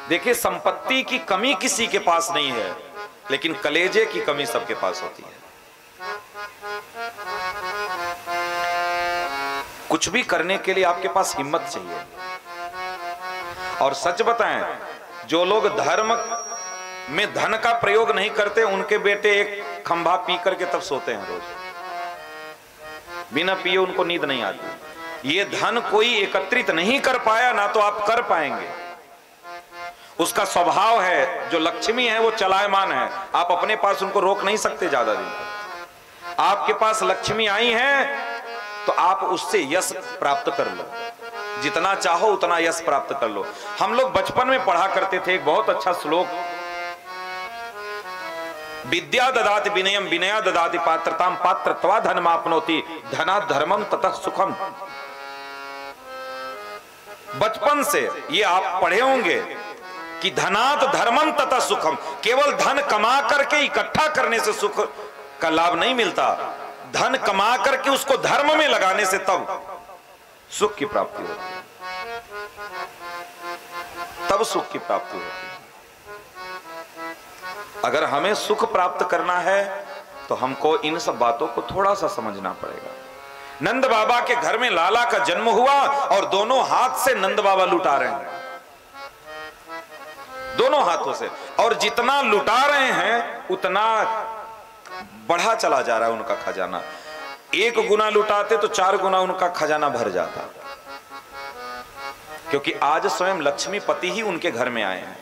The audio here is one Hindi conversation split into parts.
देखिए, संपत्ति की कमी किसी के पास नहीं है, लेकिन कलेजे की कमी सबके पास होती है। कुछ भी करने के लिए आपके पास हिम्मत चाहिए। और सच बताएं, जो लोग धर्म में धन का प्रयोग नहीं करते, उनके बेटे एक खंभा पी करके तब सोते हैं रोज। बिना पिए उनको नींद नहीं आती। ये धन कोई एकत्रित नहीं कर पाया ना, तो आप कर पाएंगे। उसका स्वभाव है, जो लक्ष्मी है वो चलायमान है, आप अपने पास उनको रोक नहीं सकते ज्यादा दिन। आपके पास लक्ष्मी आई है तो आप उससे यश प्राप्त कर लो, जितना चाहो उतना यश प्राप्त कर लो। हम लोग बचपन में पढ़ा करते थे एक बहुत अच्छा श्लोक, विद्या ददाति विनयम विनया ददाति पात्रताम पात्रत्वा धनमाप्नोति धनात् धर्मम ततः सुखम। बचपन से ये आप पढ़े होंगे कि धनात् धर्मम ततः सुखम। केवल धन कमा करके इकट्ठा करने से सुख का लाभ नहीं मिलता, धन कमा करके उसको धर्म में लगाने से तब सुख की प्राप्ति होती है, तब सुख की प्राप्ति होती है। अगर हमें सुख प्राप्त करना है तो हमको इन सब बातों को थोड़ा सा समझना पड़ेगा। नंद बाबा के घर में लाला का जन्म हुआ और दोनों हाथ से नंद बाबा लुटा रहे हैं, दोनों हाथों से। और जितना लुटा रहे हैं उतना बढ़ा चला जा रहा है उनका खजाना। 1 गुना लुटाते तो 4 गुना उनका खजाना भर जाता, क्योंकि आज स्वयं लक्ष्मीपति ही उनके घर में आए हैं।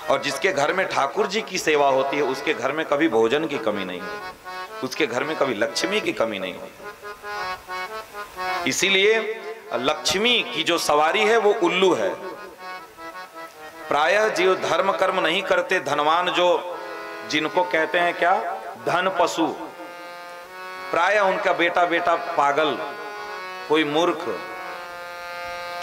और जिसके घर में ठाकुर जी की सेवा होती है उसके घर में कभी भोजन की कमी नहीं होती, उसके घर में कभी लक्ष्मी की कमी नहीं होती। इसीलिए लक्ष्मी की जो सवारी है वो उल्लू है। प्रायः जो धर्म कर्म नहीं करते, धनवान जो जिनको कहते हैं क्या, धन पशु, प्रायः उनका बेटा बेटा पागल, कोई मूर्ख,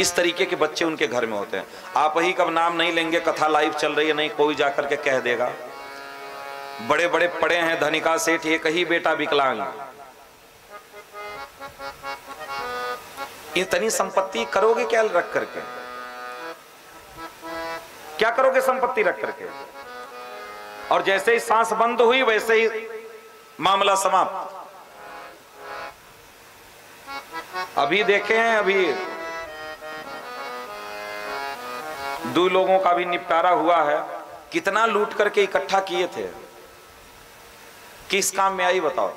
इस तरीके के बच्चे उनके घर में होते हैं। आप ही कब नाम नहीं लेंगे, कथा लाइव चल रही है, नहीं कोई जाकर के कह देगा बड़े बड़े पड़े हैं धनिका सेठ, एक ही बेटा विकलांग। इतनी संपत्ति करोगे क्या रख करके? क्या करोगे संपत्ति रख करके? और जैसे ही सांस बंद हुई वैसे ही मामला समाप्त। अभी देखे हैं, अभी 2 लोगों का भी निपटारा हुआ है। कितना लूट करके इकट्ठा किए थे, किस काम में आई बताओ?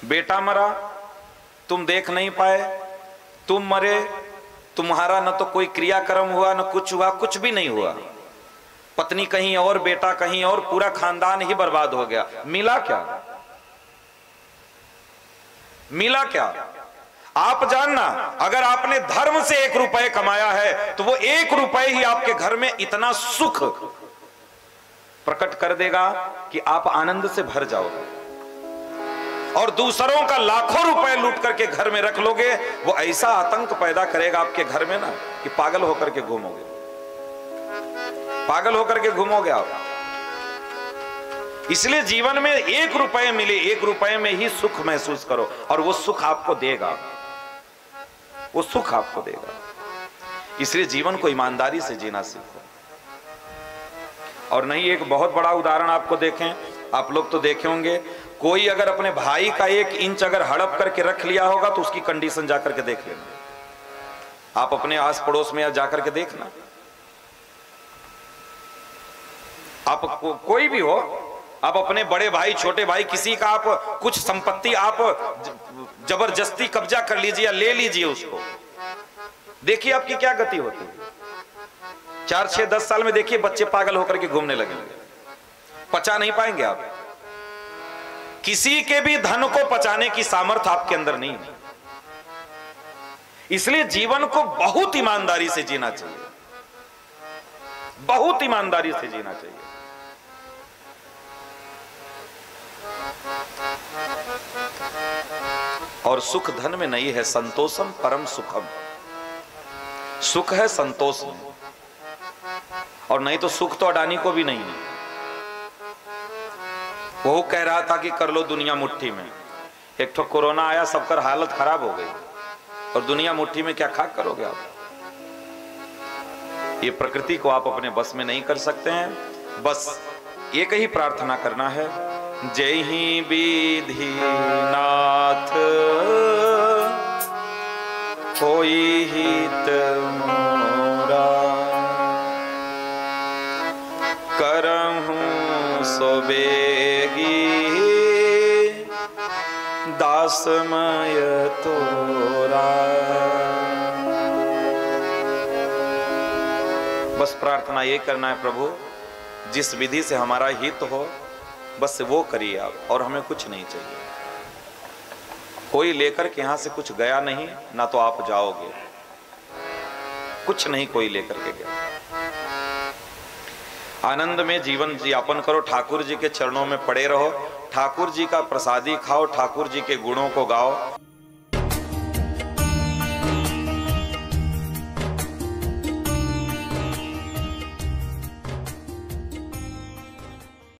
बेटा मरा, तुम देख नहीं पाए, तुम मरे, तुम्हारा न तो कोई क्रियाक्रम हुआ, न कुछ हुआ, कुछ भी नहीं हुआ। पत्नी कहीं और, बेटा कहीं और, पूरा खानदान ही बर्बाद हो गया। मिला क्या? मिला क्या? आप जानना, अगर आपने धर्म से 1 रुपए कमाया है तो वो 1 रुपए ही आपके घर में इतना सुख प्रकट कर देगा कि आप आनंद से भर जाओगे। और दूसरों का लाखों रुपए लूट करके घर में रख लोगे, वो ऐसा आतंक पैदा करेगा आपके घर में ना कि पागल होकर के घूमोगे, पागल होकर के घूमोगे आप। इसलिए जीवन में 1 रुपए मिले, 1 रुपए में ही सुख महसूस करो, और वो सुख आपको देगा, वो सुख आपको देगा। इसलिए जीवन को ईमानदारी से जीना सीखो। और नहीं, एक बहुत बड़ा उदाहरण आपको देखें, आप लोग तो देखे होंगे, कोई अगर अपने भाई का 1 इंच अगर हड़प करके रख लिया होगा तो उसकी कंडीशन जाकर के देख लेना। आप अपने आस पड़ोस में जाकर के देखना, आप कोई भी हो, आप अपने बड़े भाई छोटे भाई किसी का आप कुछ संपत्ति आप जबरदस्ती कब्जा कर लीजिए या ले लीजिए उसको, देखिए आपकी क्या गति होती है। 4, 6, 10 साल में देखिए बच्चे पागल होकर के घूमने लगेंगे, पचा नहीं पाएंगे आप। किसी के भी धन को पचाने की सामर्थ्य आपके अंदर नहीं है। इसलिए जीवन को बहुत ईमानदारी से जीना चाहिए, बहुत ईमानदारी से जीना चाहिए। और सुख धन में नहीं है, संतोषम परम सुखम। सुख है संतोष में, और नहीं तो सुख तो अडानी को भी नहीं है। वो कह रहा था कि कर लो दुनिया मुट्ठी में, एक तो कोरोना आया, सबका हालत खराब हो गई, और दुनिया मुट्ठी में क्या खा करोगे आप? ये प्रकृति को आप अपने बस में नहीं कर सकते हैं। बस एक ही प्रार्थना करना है, जय ही विधि नाथ होई हित मोरा, करहूं सो बेगी दासमय तोरा। बस प्रार्थना ये करना है, प्रभु जिस विधि से हमारा हित हो बस वो करिए आप, और हमें कुछ नहीं चाहिए। कोई लेकर के यहां से कुछ गया नहीं, ना तो आप जाओगे, कुछ नहीं कोई लेकर के गया। आनंद में जीवन यापन करो, ठाकुर जी के चरणों में पड़े रहो, ठाकुर जी का प्रसादी खाओ, ठाकुर जी के गुणों को गाओ।